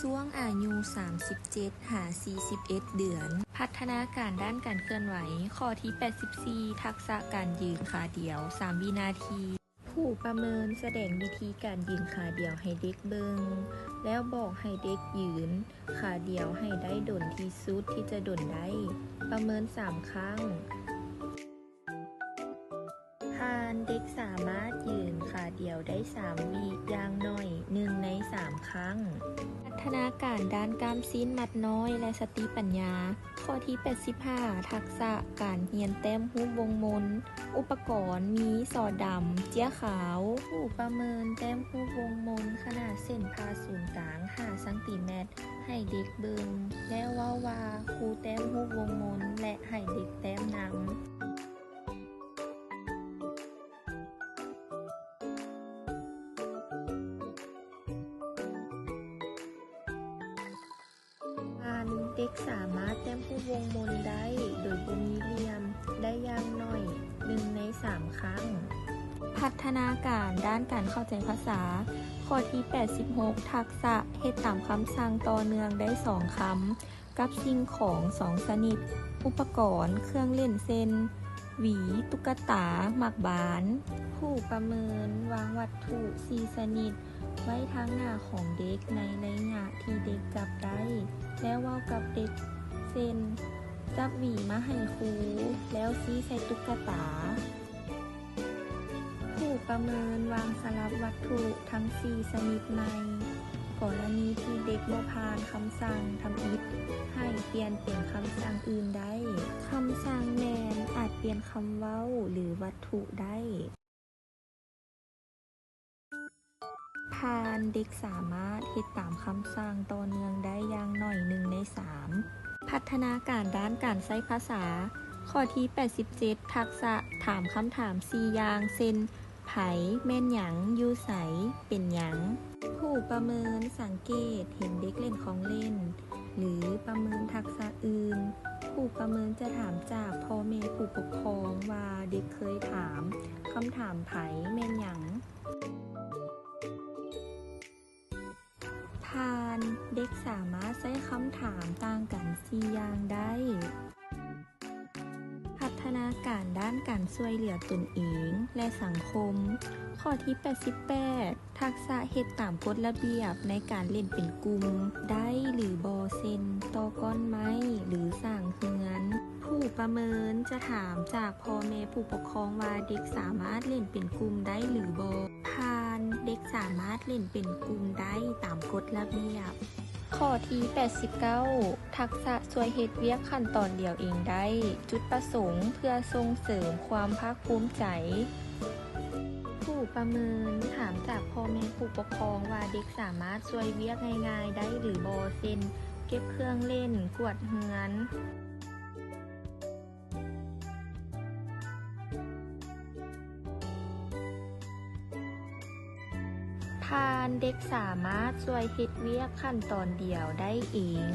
ช่วงอายุ 37 หา 41 เดือน พัฒนาการด้านการเคลื่อนไหว ข้อที่ 84 ทักษะการยืนขาเดียว 3 วินาที ผู้ประเมินแสดงวิธีการยืนขาเดียวให้เด็กเบิงแล้วบอกให้เด็กยืนขาเดียวให้ได้ดนที่สุดที่จะดนได้ ประเมิน 3 ครั้งผ่านเด็กสามารถยืนขาเดียวได้ 3 วิอย่างน้อย 1 ใน 3 ครั้ง พัฒนาการด้านกล้ามซีนมัดน้อยและสติปัญญา ข้อที่ 85 ทักษะการเรียนแต้มรูปวงมน อุปกรณ์มีสอดำ เจี้ยขาว ผู้ประเมินแต้มรูปวงมนขนาดเส้นผ่าศูนย์กลาง 5 ซม ให้เด็กเบิงแล้วเว้าว่าครูแต้มรูปวงมนและให้เด็กแต้มนำเด็กสามารถแต้มรูปวงมนได้โดยบ่มีเหลี่ยมได้อย่างน้อย 1 ใน 3 ครั้ง พัฒนาการด้านการเข้าใจภาษา ข้อที่ 86 ทักษะเฮ็ดตามคำสั่งต่อเนื่องได้ 2 คำกับสิ่งของ 2 ชนิด อุปกรณ์เครื่องเล่นเช่นหวี ตุ๊กตา หมากบาน ผู้ประเมินวางวัตถุ 4 ชนิดไว้ทางหน้าของเด็กในระยะที่เด็กจับได้แล้วเว้ากับเด็กเช่นจับหวีมาให้ครูแล้วซี้ใส่ตุ๊กตา ผู้ประเมินวางสลับวัตถุทั้ง 4 ชนิดใหม่กรณีที่เด็กบ่ผ่านคำสั่งทำผิดให้เปลี่ยนเป็นคำสั่งอื่นได้คำสั่งแม่นอาจเปลี่ยนคำเว้าหรือวัตถุได้ผ่านเด็กสามารถเฮ็ดตามคำสั่งต่อเนื่องได้อย่างน้อย 1 ใน 3 พัฒนาการด้านการใช้ภาษา ข้อที่ 87 ทักษะถามคำถาม 4 อย่างเช่นไผ แม่นหยัง อยู่ไส เป็นหยัง ผู้ประเมินสังเกตเห็นเด็กเล่นของเล่นหรือประเมินทักษะอื่นผู้ประเมินจะถามจากพ่อแม่ผู้ปกครองว่าเด็กเคยถามคำถามไผ แม่นหยังผ่านเด็กสามารถใช้คำถามต่างกัน 4 อย่างได้ พัฒนาการด้านการช่วยเหลือตนเองและสังคม ข้อที่ 88 ทักษะเฮ็ดตามกฎระเบียบในการเล่นเป็นกลุ่มได้หรือบ่เช่นต่อก้อนไม้หรือสร้างเรือน ผู้ประเมินจะถามจากพ่อแม่ผู้ปกครองว่าเด็กสามารถเล่นเป็นกลุ่มได้หรือบ่ผ่านเด็กสามารถเล่นเป็นกลุ่มได้ตามกฎระเบียบ ข้อที่ 89 ทักษะช่วยเฮ็ดเวียกขั้นตอนเดียวเองได้ จุดประสงค์เพื่อส่งเสริมความภาคภูมิใจ ผู้ประเมินถามจากพ่อแม่ผู้ปกครองว่าเด็กสามารถช่วยเวียกง่ายๆได้หรือบ่เช่นเก็บเครื่องเล่น กวาดเรือนผ่านเด็กสามารถช่วยเฮ็ดเวียกขั้นตอนเดียวได้เอง